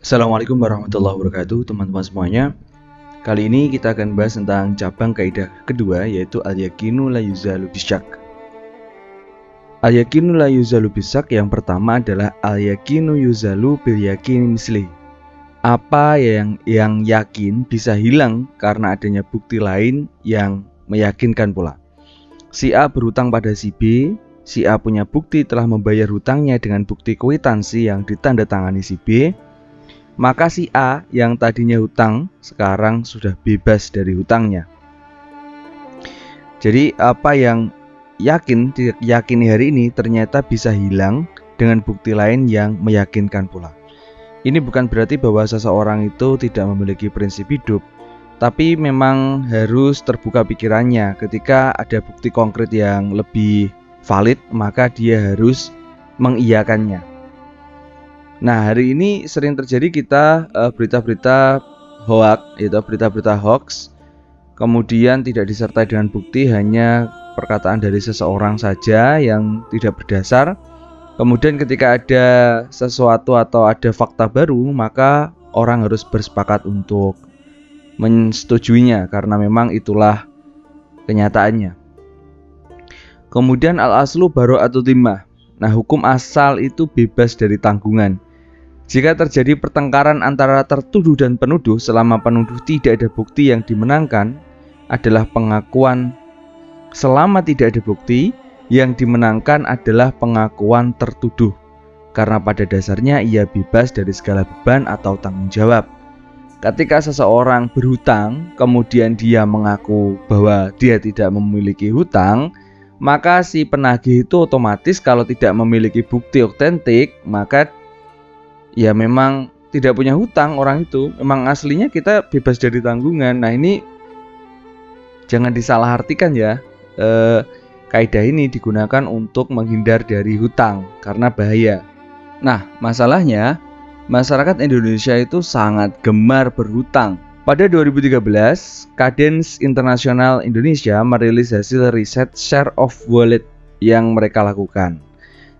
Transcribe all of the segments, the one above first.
Assalamualaikum warahmatullahi wabarakatuh, teman-teman semuanya. Kali ini kita akan bahas tentang cabang kaidah kedua, yaitu al-yaqinu la yuzalu bisyak. Al-yaqinu la yuzalu bisyak yang pertama adalah al-yaqinu yuzalu bil yaqin misli. Apa yang yakin bisa hilang karena adanya bukti lain yang meyakinkan pula. Si A berhutang pada si B, si A punya bukti telah membayar hutangnya dengan bukti kwitansi yang ditandatangani si B. Maka si A yang tadinya hutang sekarang sudah bebas dari hutangnya. Jadi apa yang diyakini hari ini ternyata bisa hilang dengan bukti lain yang meyakinkan pula. Ini bukan berarti bahwa seseorang itu tidak memiliki prinsip hidup, tapi memang harus terbuka pikirannya. Ketika ada bukti konkret yang lebih valid, maka dia harus mengiyakannya. Nah, hari ini sering terjadi kita berita-berita hoax, kemudian tidak disertai dengan bukti, hanya perkataan dari seseorang saja yang tidak berdasar. Kemudian ketika ada sesuatu atau ada fakta baru, maka orang harus bersepakat untuk menyetujuinya karena memang itulah kenyataannya. Kemudian al-aslu bara'atu dhimmah. Nah, hukum asal itu bebas dari tanggungan. Jika terjadi pertengkaran antara tertuduh dan penuduh, selama penuduh tidak ada bukti yang dimenangkan, adalah pengakuan. Selama tidak ada bukti, yang dimenangkan adalah pengakuan tertuduh, karena pada dasarnya ia bebas dari segala beban atau tanggung jawab. Ketika seseorang berhutang, kemudian dia mengaku bahwa dia tidak memiliki hutang, maka si penagih itu otomatis kalau tidak memiliki bukti otentik, maka ya memang tidak punya hutang orang itu. Memang aslinya kita bebas dari tanggungan. Nah, ini jangan disalahartikan ya. Kaidah ini digunakan untuk menghindar dari hutang karena bahaya. Nah, masalahnya masyarakat Indonesia itu sangat gemar berhutang. Pada 2013, Kadens Internasional Indonesia merilis hasil riset share of wallet yang mereka lakukan.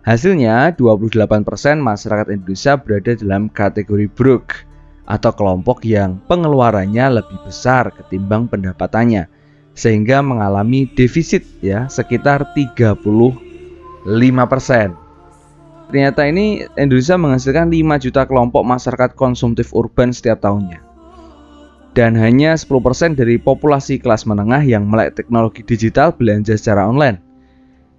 Hasilnya, 28% masyarakat Indonesia berada dalam kategori broke atau kelompok yang pengeluarannya lebih besar ketimbang pendapatannya, sehingga mengalami defisit sekitar 35%. Ternyata ini Indonesia menghasilkan 5 juta kelompok masyarakat konsumtif urban setiap tahunnya. Dan hanya 10% dari populasi kelas menengah yang melek teknologi digital belanja secara online.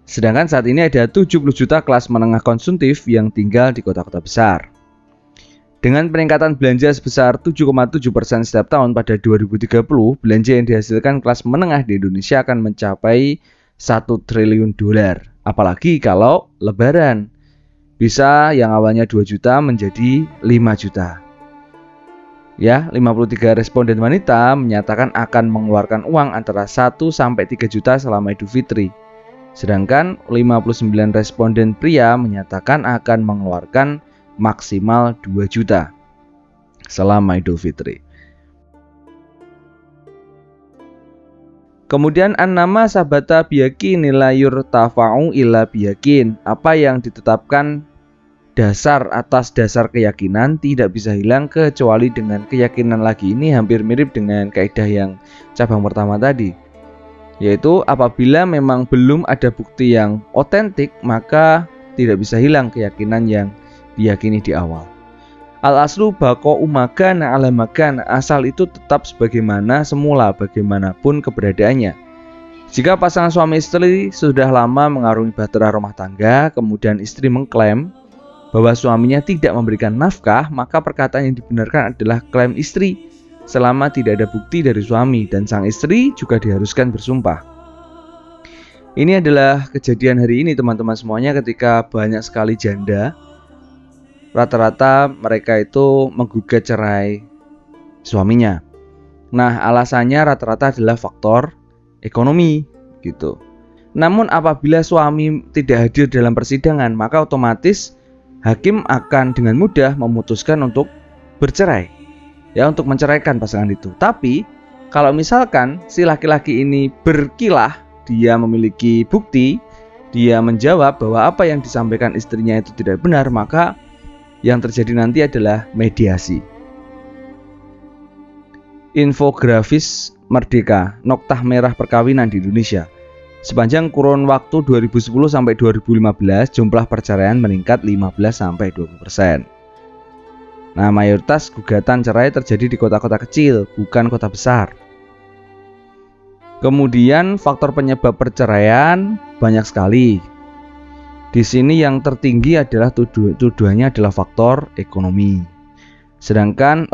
Sedangkan saat ini ada 70 juta kelas menengah konsumtif yang tinggal di kota-kota besar. Dengan peningkatan belanja sebesar 7,7% setiap tahun pada 2030, belanja yang dihasilkan kelas menengah di Indonesia akan mencapai 1 triliun dolar. Apalagi kalau lebaran, bisa yang awalnya 2 juta menjadi 5 juta. 53 responden wanita menyatakan akan mengeluarkan uang antara 1 sampai 3 juta selama Idul Fitri. Sedangkan 59 responden pria menyatakan akan mengeluarkan maksimal 2 juta selama Idul Fitri. Kemudian an-nama sabata biyakin nilayur tafa'u ila biyakin. Apa yang ditetapkan atas dasar keyakinan tidak bisa hilang kecuali dengan keyakinan lagi. Ini hampir mirip dengan kaidah yang cabang pertama tadi, yaitu apabila memang belum ada bukti yang otentik, maka tidak bisa hilang keyakinan yang diyakini di awal. Al-aslu baqa'u makana ala makana. Asal itu tetap sebagaimana semula, bagaimanapun keberadaannya. Jika pasangan suami istri sudah lama mengarungi bahtera rumah tangga, kemudian istri mengklaim bahwa suaminya tidak memberikan nafkah, maka perkataan yang dibenarkan adalah klaim istri selama tidak ada bukti dari suami, dan sang istri juga diharuskan bersumpah. Ini adalah kejadian hari ini teman-teman semuanya, ketika banyak sekali janda, rata-rata mereka itu menggugat cerai suaminya. Nah, alasannya rata-rata adalah faktor ekonomi gitu. Namun apabila suami tidak hadir dalam persidangan, maka otomatis hakim akan dengan mudah memutuskan untuk bercerai, untuk menceraikan pasangan itu. Tapi kalau misalkan si laki-laki ini berkilah, dia memiliki bukti, dia menjawab bahwa apa yang disampaikan istrinya itu tidak benar, maka yang terjadi nanti adalah mediasi. Infografis Merdeka, noktah merah perkawinan di Indonesia. Sepanjang kurun waktu 2010 sampai 2015, jumlah perceraian meningkat 15 sampai 20%. Nah, mayoritas gugatan cerai terjadi di kota-kota kecil, bukan kota besar. Kemudian faktor penyebab perceraian banyak sekali. Di sini yang tertinggi adalah tuduhannya adalah faktor ekonomi. Sedangkan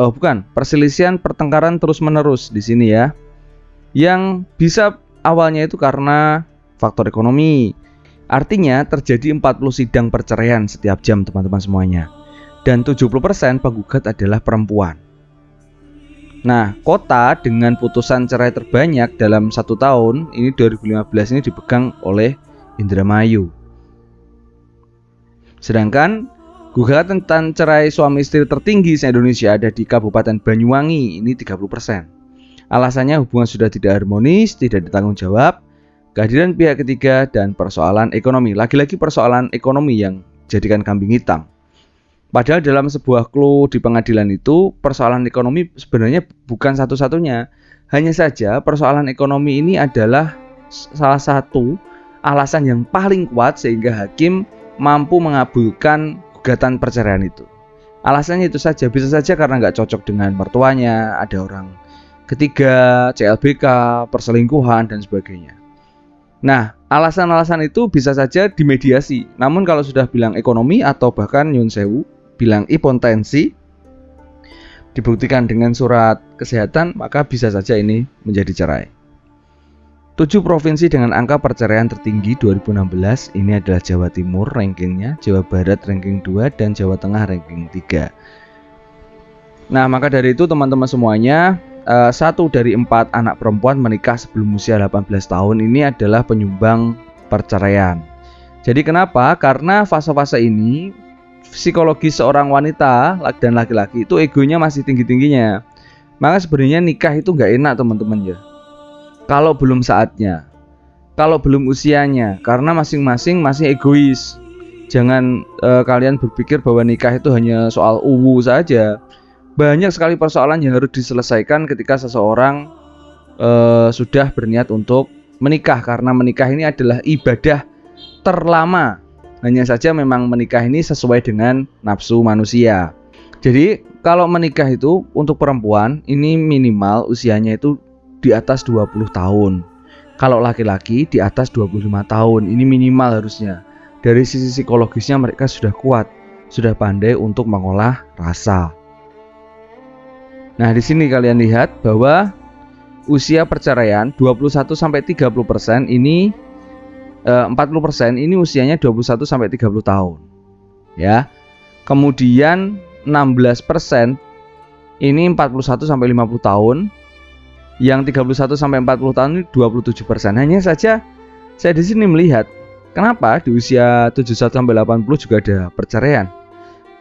perselisihan pertengkaran terus-menerus di sini ya. Yang bisa awalnya itu karena faktor ekonomi. Artinya terjadi 40 sidang perceraian setiap jam teman-teman semuanya. Dan 70% penggugat adalah perempuan. Nah, kota dengan putusan cerai terbanyak dalam 1 tahun, ini 2015 ini dipegang oleh Indramayu. Sedangkan gugatan tentang cerai suami istri tertinggi se-Indonesia ada di Kabupaten Banyuwangi, ini 30%. Alasannya hubungan sudah tidak harmonis, tidak ditanggung jawab, kehadiran pihak ketiga, dan persoalan ekonomi. Lagi-lagi persoalan ekonomi yang jadikan kambing hitam. Padahal dalam sebuah clue di pengadilan itu, persoalan ekonomi sebenarnya bukan satu-satunya. Hanya saja persoalan ekonomi ini adalah salah satu alasan yang paling kuat sehingga hakim mampu mengabulkan gugatan perceraian itu. Alasannya itu saja, bisa saja karena nggak cocok dengan mertuanya, ada orang ketiga, CLBK, perselingkuhan, dan sebagainya. Nah, alasan-alasan itu bisa saja dimediasi. Namun kalau sudah bilang ekonomi atau bahkan nyun sewu, bilang impotensi, dibuktikan dengan surat kesehatan, maka bisa saja ini menjadi cerai. 7 provinsi dengan angka perceraian tertinggi 2016 ini adalah Jawa Timur rankingnya, Jawa Barat ranking 2, dan Jawa Tengah ranking 3. Nah, maka dari itu teman-teman semuanya, 1 dari 4 anak perempuan menikah sebelum usia 18 tahun ini adalah penyumbang perceraian. Jadi kenapa? Karena fase-fase ini psikologi seorang wanita dan laki-laki itu egonya masih tinggi-tingginya. Maka sebenarnya nikah itu nggak enak teman-teman ya. Kalau belum saatnya, kalau belum usianya, karena masing-masing masih egois. Jangan kalian berpikir bahwa nikah itu hanya soal saja. Banyak sekali persoalan yang harus diselesaikan ketika seseorang sudah berniat untuk menikah. Karena menikah ini adalah ibadah terlama. Hanya saja memang menikah ini sesuai dengan nafsu manusia. Jadi kalau menikah itu untuk perempuan ini minimal usianya itu di atas 20 tahun. Kalau laki-laki di atas 25 tahun. Ini minimal harusnya. Dari sisi psikologisnya mereka sudah kuat, sudah pandai untuk mengolah rasa. Nah, di sini kalian lihat bahwa usia perceraian 21 sampai 30% ini 40% ini usianya 21 sampai 30 tahun. Ya. Kemudian 16% ini 41 sampai 50 tahun. Yang 31 sampai 40 tahun ini 27%. Hanya saja saya di sini melihat kenapa di usia 71 sampai 80 juga ada perceraian.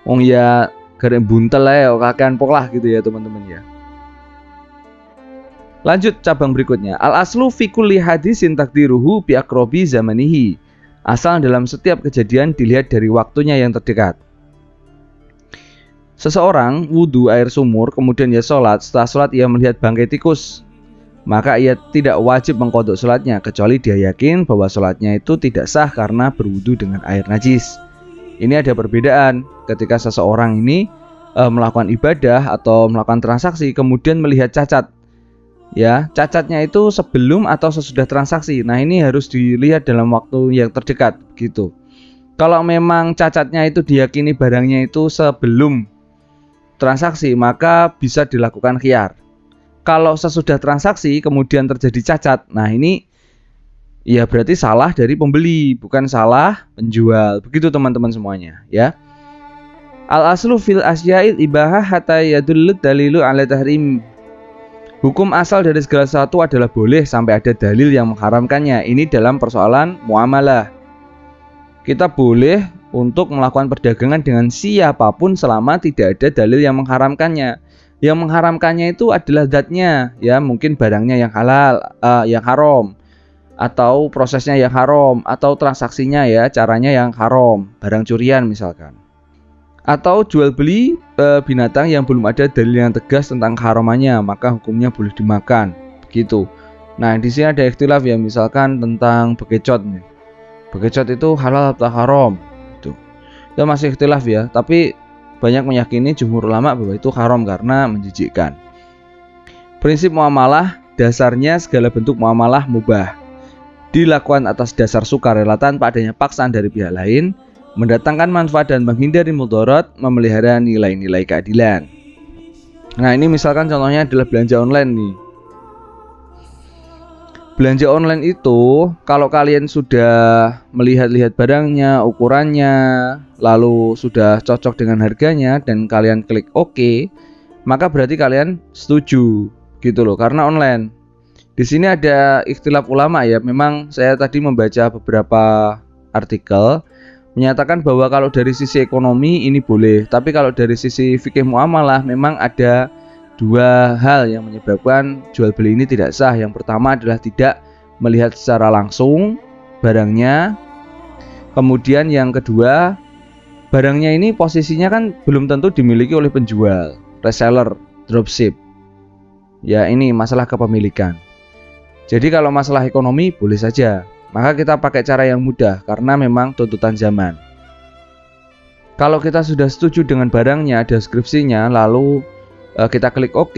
Wong ya garek buntel ya kakean polah gitu ya teman-teman ya. Lanjut cabang berikutnya. Al-aslu fi kulli hadisin takdiruhu bi aqrabi zamanihi. Asal dalam setiap kejadian dilihat dari waktunya yang terdekat. Seseorang wudhu air sumur kemudian ia sholat. Setelah sholat ia melihat bangkai tikus, maka ia tidak wajib mengqadha sholatnya kecuali dia yakin bahwa sholatnya itu tidak sah karena berwudhu dengan air najis. Ini ada perbedaan ketika seseorang ini melakukan ibadah atau melakukan transaksi kemudian melihat cacat. Ya, cacatnya itu sebelum atau sesudah transaksi. Nah, ini harus dilihat dalam waktu yang terdekat gitu. Kalau memang cacatnya itu diyakini barangnya itu sebelum transaksi, maka bisa dilakukan khiyar. Kalau sesudah transaksi kemudian terjadi cacat, nah ini ya berarti salah dari pembeli, bukan salah penjual. Begitu teman-teman semuanya, ya. Al-aslu fil asya'il ibahah hatta yadullu dalilu ala tahrim. Hukum asal dari segala sesuatu adalah boleh sampai ada dalil yang mengharamkannya. Ini dalam persoalan muamalah. Kita boleh untuk melakukan perdagangan dengan siapapun selama tidak ada dalil yang mengharamkannya. Yang mengharamkannya itu adalah zatnya, ya mungkin barangnya yang halal, yang haram, atau prosesnya yang haram, atau transaksinya ya caranya yang haram, barang curian misalkan. Atau jual beli binatang yang belum ada dalil yang tegas tentang keharamannya, maka hukumnya boleh dimakan. Begitu. Nah, di sini ada ikhtilaf ya, misalkan tentang bekecot nih. Bekecot itu halal atau haram? Itu masih ikhtilaf ya, tapi banyak meyakini jumhur ulama bahwa itu haram karena menjijikkan. Prinsip muamalah, dasarnya segala bentuk muamalah mubah, dilakukan atas dasar sukarela tanpa adanya paksaan dari pihak lain, mendatangkan manfaat dan menghindari mudarat, memelihara nilai-nilai keadilan. Nah, ini misalkan contohnya adalah belanja online nih. Belanja online itu kalau kalian sudah melihat-lihat barangnya, ukurannya, lalu sudah cocok dengan harganya dan kalian klik OK, maka berarti kalian setuju gitu loh, karena online. Di sini ada ikhtilaf ulama ya. Memang saya tadi membaca beberapa artikel menyatakan bahwa kalau dari sisi ekonomi ini boleh, tapi kalau dari sisi fikih muamalah memang ada dua hal yang menyebabkan jual beli ini tidak sah. Yang pertama adalah tidak melihat secara langsung barangnya. Kemudian yang kedua, barangnya ini posisinya kan belum tentu dimiliki oleh penjual, reseller, dropship. Ya, ini masalah kepemilikan. Jadi kalau masalah ekonomi boleh saja, maka kita pakai cara yang mudah karena memang tuntutan zaman. Kalau kita sudah setuju dengan barangnya, deskripsinya, lalu kita klik OK,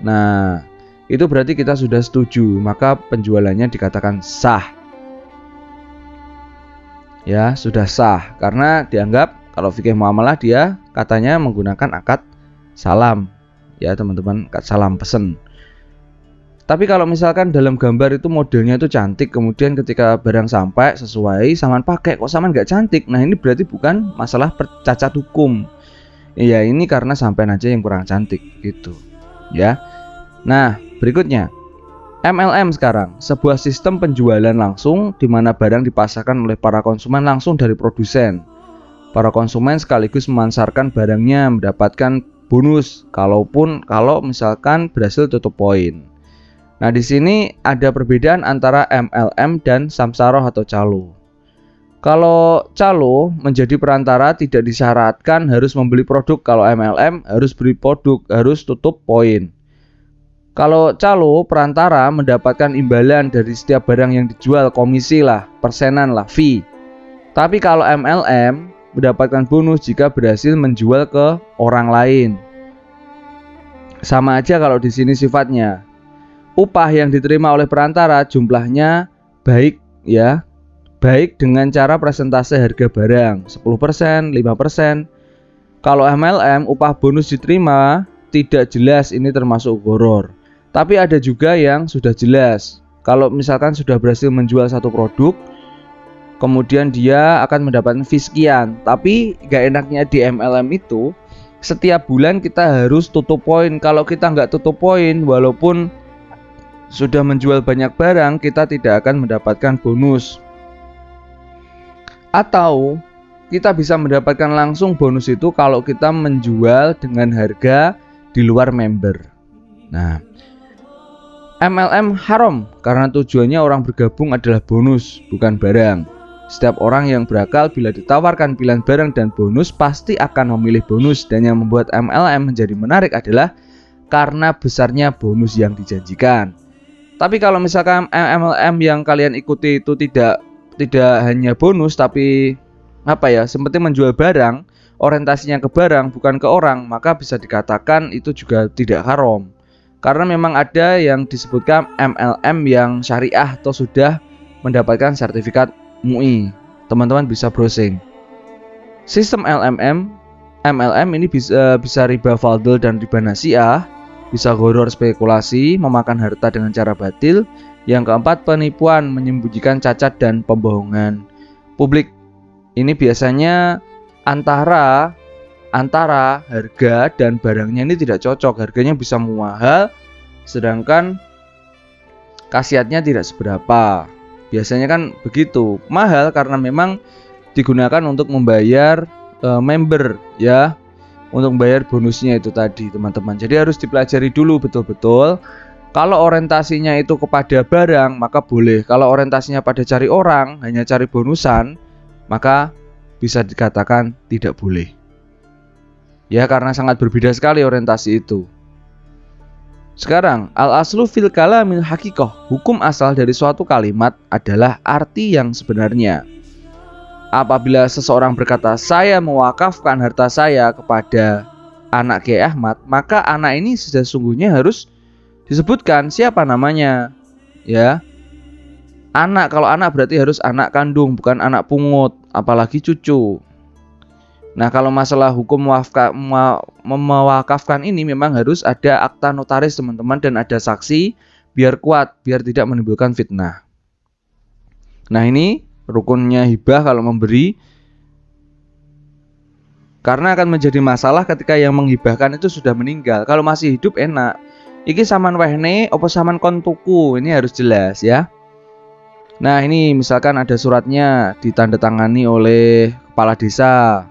nah itu berarti kita sudah setuju, maka penjualannya dikatakan sah. Ya, sudah sah karena dianggap kalau fikih muamalah dia katanya menggunakan akad salam. Ya teman-teman, akad salam pesen. Tapi kalau misalkan dalam gambar itu modelnya itu cantik, kemudian ketika barang sampai sesuai, saman pakai kok saman nggak cantik, nah ini berarti bukan masalah cacat hukum. Iya, ini karena sampean aja yang kurang cantik gitu ya. Nah, berikutnya MLM sekarang, sebuah sistem penjualan langsung di mana barang dipasarkan oleh para konsumen langsung dari produsen. Para konsumen sekaligus memasarkan barangnya, mendapatkan bonus kalau misalkan berhasil tutup poin. Nah, di sini ada perbedaan antara MLM dan samsaroh atau calo. Kalau calo menjadi perantara tidak disyaratkan harus membeli produk. Kalau MLM harus beli produk, harus tutup poin. Kalau calo perantara mendapatkan imbalan dari setiap barang yang dijual, komisi lah, persenan lah, fee. Tapi kalau MLM mendapatkan bonus jika berhasil menjual ke orang lain. Sama aja kalau di sini sifatnya. Upah yang diterima oleh perantara jumlahnya baik ya. Baik dengan cara presentase harga barang 10%, 5%. Kalau MLM upah bonus diterima tidak jelas, ini termasuk gharar. Tapi ada juga yang sudah jelas. Kalau misalkan sudah berhasil menjual satu produk, kemudian dia akan mendapatkan fee sekian. Tapi gak enaknya di MLM itu setiap bulan kita harus tutup poin. Kalau kita nggak tutup poin, walaupun sudah menjual banyak barang, kita tidak akan mendapatkan bonus. Atau kita bisa mendapatkan langsung bonus itu kalau kita menjual dengan harga di luar member. Nah, MLM haram karena tujuannya orang bergabung adalah bonus, bukan barang. Setiap orang yang berakal bila ditawarkan pilihan barang dan bonus pasti akan memilih bonus. Dan yang membuat MLM menjadi menarik adalah karena besarnya bonus yang dijanjikan. Tapi kalau misalkan MLM yang kalian ikuti itu tidak hanya bonus, tapi seperti menjual barang, orientasinya ke barang bukan ke orang, maka bisa dikatakan itu juga tidak haram. Karena memang ada yang disebutkan MLM yang syariah atau sudah mendapatkan sertifikat MUI. Teman-teman bisa browsing. Sistem MLM ini bisa riba fadl dan riba nasiah, bisa gharar spekulasi, memakan harta dengan cara batil. Yang keempat, penipuan, menyembunyikan cacat dan pembohongan publik. Ini biasanya antara harga dan barangnya ini tidak cocok. Harganya bisa mahal, sedangkan khasiatnya tidak seberapa. Biasanya kan begitu, mahal karena memang digunakan untuk membayar member ya, untuk membayar bonusnya itu tadi teman-teman. Jadi harus dipelajari dulu betul-betul. Kalau orientasinya itu kepada barang, maka boleh. Kalau orientasinya pada cari orang, hanya cari bonusan, maka bisa dikatakan tidak boleh. Ya, karena sangat berbeda sekali orientasi itu. Sekarang, al-aslu fil kalamil hakikoh. Hukum asal dari suatu kalimat adalah arti yang sebenarnya. Apabila seseorang berkata, saya mewakafkan harta saya kepada anak Kiai Ahmad, maka anak ini sesungguhnya harus disebutkan siapa namanya. Ya, anak, kalau anak berarti harus anak kandung, bukan anak pungut, apalagi cucu. Nah, kalau masalah hukum mewakafkan ini memang harus ada akta notaris teman-teman, dan ada saksi biar kuat, biar tidak menimbulkan fitnah. Nah, ini rukunnya hibah kalau memberi, karena akan menjadi masalah ketika yang menghibahkan itu sudah meninggal. Kalau masih hidup enak, iki saman wehne opo saman kon tuku, ini harus jelas ya. Nah, ini misalkan ada suratnya ditandatangani oleh kepala desa.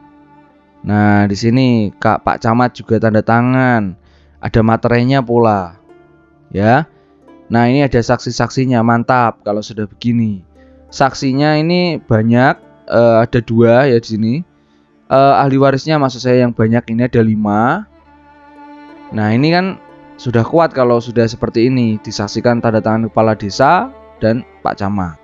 Nah, di sini Pak Camat juga tanda tangan. Ada materinya pula. Ya. Nah, ini ada saksi-saksinya, mantap kalau sudah begini. Saksinya ini banyak, ada 2 ya di sini. Ahli warisnya maksud saya yang banyak ini ada 5. Nah, ini kan sudah kuat kalau sudah seperti ini, disaksikan tanda tangan kepala desa dan Pak Camat.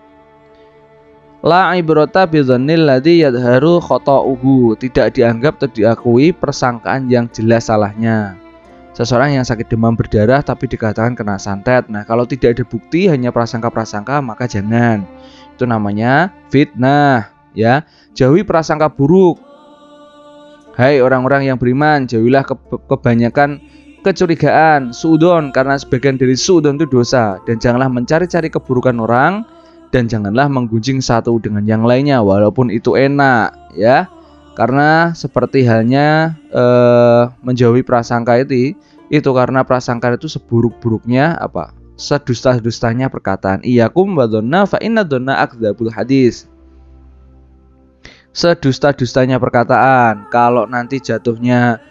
La ibrata bidzannil ladzi yadharu khata'uhu. Tidak dianggap atau diakui persangkaan yang jelas salahnya. Seseorang yang sakit demam berdarah tapi dikatakan kena santet. Nah, kalau tidak ada bukti, hanya prasangka-prasangka, maka jangan. Itu namanya fitnah, ya. Jauhi prasangka buruk. Hai orang-orang yang beriman, jauhilah kebanyakan kecurigaan, suudon, karena sebagian dari suudon itu dosa. Dan janganlah mencari-cari keburukan orang, dan janganlah menggunjing satu dengan yang lainnya walaupun itu enak, ya. Karena seperti halnya menjauhi prasangka itu karena prasangka itu seburuk-buruknya apa? Sedusta-dustanya perkataan. Iyakum wadonna fa inna donna akdzabul hadis. Sedusta-dustanya perkataan. Kalau nanti jatuhnya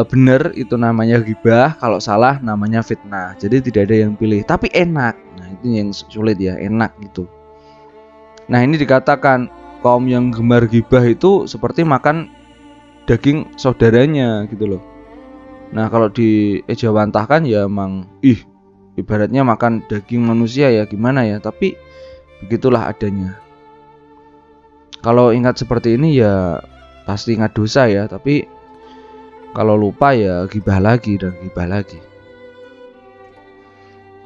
benar itu namanya ghibah, kalau salah namanya fitnah. Jadi tidak ada yang pilih, tapi enak. Nah, itu yang sulit ya, enak gitu. Nah, ini dikatakan kaum yang gemar ghibah itu seperti makan daging saudaranya gitu loh. Nah, kalau diejawantahkan ya emang ibaratnya makan daging manusia ya, gimana ya, tapi begitulah adanya. Kalau ingat seperti ini ya pasti ingat dosa ya, tapi kalau lupa ya ghibah lagi dan ghibah lagi.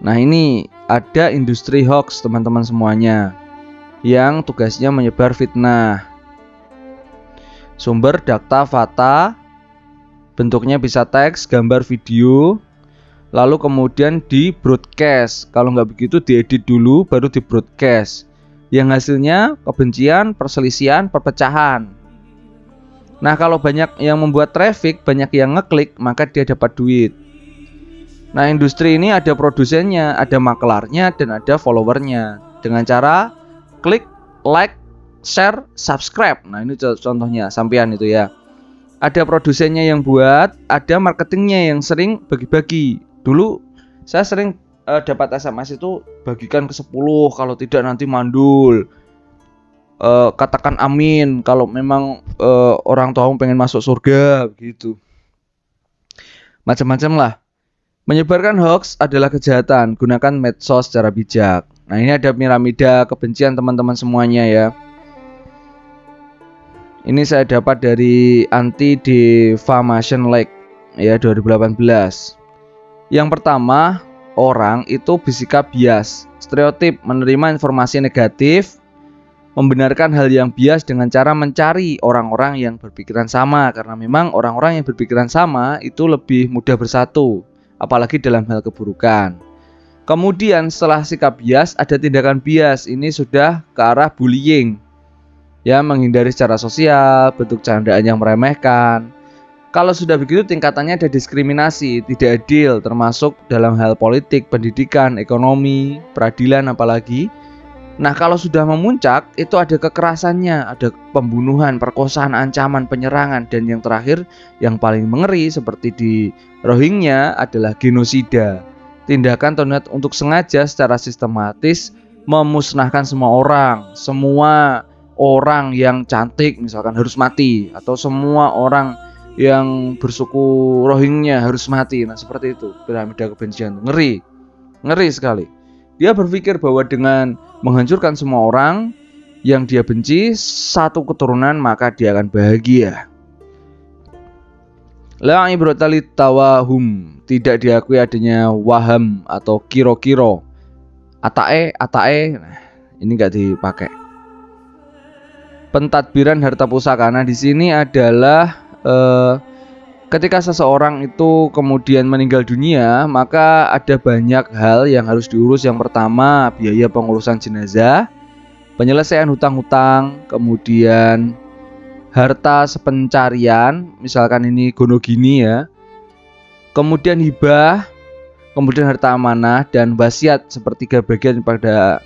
Nah, ini ada industri hoax teman-teman semuanya, yang tugasnya menyebar fitnah. Sumber data fakta, bentuknya bisa teks, gambar, video, lalu kemudian di broadcast. Kalau nggak begitu diedit dulu baru di broadcast. Yang hasilnya kebencian, perselisihan, perpecahan. Nah, kalau banyak yang membuat traffic, banyak yang ngeklik, maka dia dapat duit. Nah, industri ini ada produsennya, ada maklarnya, dan ada followernya. Dengan cara klik, like, share, subscribe. Nah, ini contohnya, sampean itu ya. Ada produsennya yang buat, ada marketingnya yang sering bagi-bagi. Dulu saya sering dapat SMS itu bagikan ke 10, kalau tidak nanti mandul. Katakan amin kalau memang orang tuamu pengen masuk surga, begitu. Macam-macam lah. Menyebarkan hoax adalah kejahatan. Gunakan medsos secara bijak. Nah, ini ada piramida kebencian teman-teman semuanya ya. Ini saya dapat dari Anti-Defamation League ya 2018. Yang pertama, orang itu bersikap bias, stereotip, menerima informasi negatif, membenarkan hal yang bias dengan cara mencari orang-orang yang berpikiran sama, karena memang orang-orang yang berpikiran sama itu lebih mudah bersatu, apalagi dalam hal keburukan. Kemudian setelah sikap bias ada tindakan bias, ini sudah ke arah bullying. Ya, menghindari secara sosial, bentuk candaan yang meremehkan. Kalau sudah begitu tingkatannya ada diskriminasi, tidak adil, termasuk dalam hal politik, pendidikan, ekonomi, peradilan apalagi. Nah, kalau sudah memuncak itu ada kekerasannya, ada pembunuhan, perkosaan, ancaman, penyerangan, dan yang terakhir yang paling mengeri seperti di Rohingya adalah genosida. Tindakan untuk sengaja secara sistematis memusnahkan semua orang yang cantik misalkan harus mati, atau semua orang yang bersuku Rohingya harus mati. Nah seperti itu piramida kebencian. Ngeri sekali. Dia berpikir bahwa dengan menghancurkan semua orang yang dia benci satu keturunan maka dia akan bahagia. La ibratalit tawahum, tidak diakui adanya waham atau kiro-kiro. Atae, nah, ini enggak dipakai. Pentadbiran harta pusaka. Nah di sini adalah ketika seseorang itu kemudian meninggal dunia, maka ada banyak hal yang harus diurus. Yang pertama, biaya pengurusan jenazah, penyelesaian hutang-hutang, kemudian harta sepencarian, misalkan ini gonogini ya, kemudian hibah, kemudian harta amanah, dan wasiat sepertiga bagian pada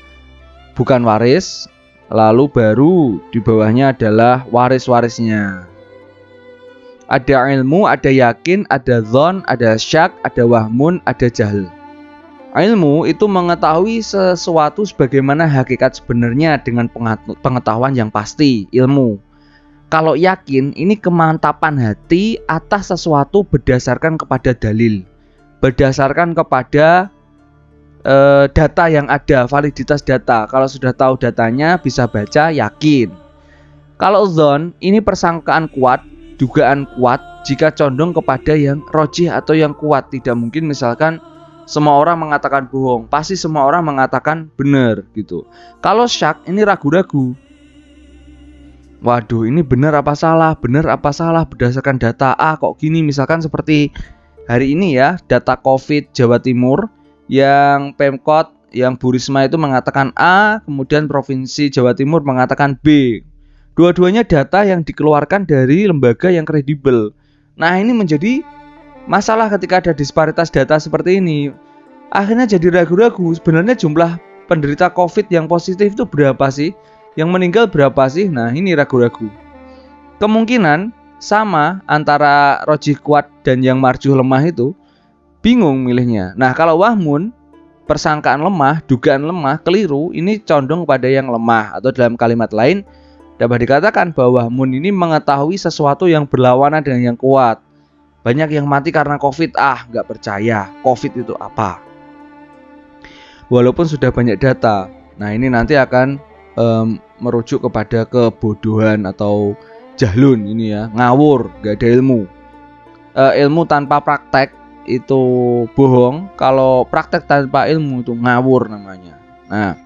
bukan waris. Lalu baru di bawahnya adalah waris-warisnya. Ada ilmu, ada yakin, ada dzon, ada syak, ada wahmun, ada jahl. Ilmu itu mengetahui sesuatu sebagaimana hakikat sebenarnya dengan pengetahuan yang pasti, ilmu. Kalau yakin, ini kemantapan hati atas sesuatu berdasarkan kepada dalil, berdasarkan kepada data yang ada, validitas data. Kalau sudah tahu datanya, bisa baca, yakin. Kalau dzon, ini persangkaan kuat, dugaan kuat jika condong kepada yang rojih atau yang kuat. Tidak mungkin misalkan semua orang mengatakan bohong, pasti semua orang mengatakan benar gitu. Kalau syak, ini ragu-ragu. Waduh, ini benar apa salah? Benar apa salah berdasarkan data kok gini, misalkan seperti hari ini ya, data COVID Jawa Timur yang Pemkot, yang Bu Risma itu mengatakan A, kemudian Provinsi Jawa Timur mengatakan B. Dua-duanya data yang dikeluarkan dari lembaga yang kredibel. Nah ini menjadi masalah ketika ada disparitas data seperti ini. Akhirnya jadi ragu-ragu, sebenarnya jumlah penderita COVID yang positif itu berapa sih? Yang meninggal berapa sih? Nah ini ragu-ragu. Kemungkinan sama antara rojih kuat dan yang marjuh lemah itu, bingung milihnya. Nah kalau wahmun, persangkaan lemah, dugaan lemah, keliru, ini condong pada yang lemah. Atau dalam kalimat lain dapat dikatakan bahwa wahmun ini mengetahui sesuatu yang berlawanan dengan yang kuat. Banyak yang mati karena COVID, nggak percaya COVID itu apa, walaupun sudah banyak data. Nah ini nanti akan merujuk kepada kebodohan atau jahlun ini ya, ngawur, nggak ada ilmu. Ilmu tanpa praktek itu bohong, kalau praktek tanpa ilmu itu ngawur namanya. Nah,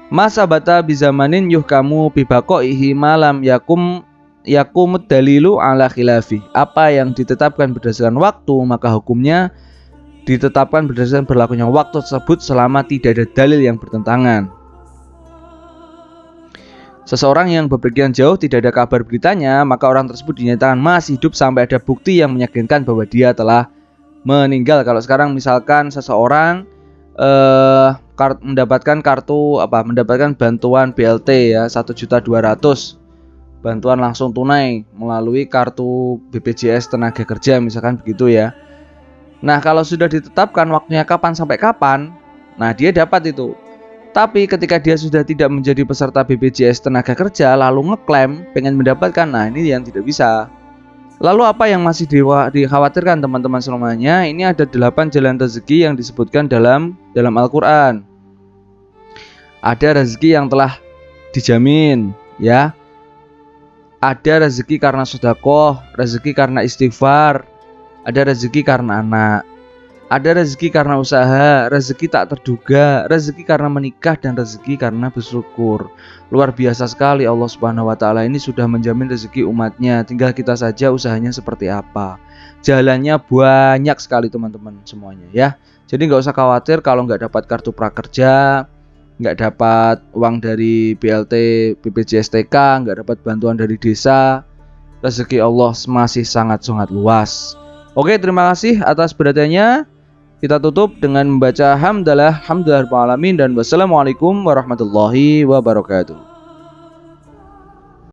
masa bata bizamanin yuhkamu bibaqaihi malam yakumud dalilu ala khilafi. Apa yang ditetapkan berdasarkan waktu, maka hukumnya ditetapkan berdasarkan berlakunya waktu tersebut selama tidak ada dalil yang bertentangan. Seseorang yang bepergian jauh tidak ada kabar beritanya, maka orang tersebut dinyatakan masih hidup sampai ada bukti yang meyakinkan bahwa dia telah meninggal. Kalau sekarang misalkan seseorang mendapatkan mendapatkan bantuan BLT ya 1.200.000 bantuan langsung tunai melalui kartu BPJS tenaga kerja misalkan begitu ya. Nah kalau sudah ditetapkan waktunya kapan sampai kapan, nah dia dapat itu. Tapi ketika dia sudah tidak menjadi peserta BPJS tenaga kerja lalu ngeklaim pengen mendapatkan, nah ini yang tidak bisa. Lalu apa yang masih dikhawatirkan teman-teman semuanya? Ini ada 8 jalan rezeki yang disebutkan dalam Al-Quran. Ada rezeki yang telah dijamin ya. Ada rezeki karena sedekah, rezeki karena istighfar, ada rezeki karena anak, ada rezeki karena usaha, rezeki tak terduga, rezeki karena menikah, dan rezeki karena bersyukur. Luar biasa sekali Allah Subhanahu wa Ta'ala ini sudah menjamin rezeki umatnya. Tinggal kita saja usahanya seperti apa. Jalannya banyak sekali teman-teman semuanya ya. Jadi nggak usah khawatir kalau nggak dapat kartu prakerja, nggak dapat uang dari BLT BPJS TK, nggak dapat bantuan dari desa. Rezeki Allah masih sangat-sangat luas. Oke, terima kasih atas perhatiannya. Kita tutup dengan membaca hamdalah rabbil alamin dan wassalamualaikum warahmatullahi wabarakatuh.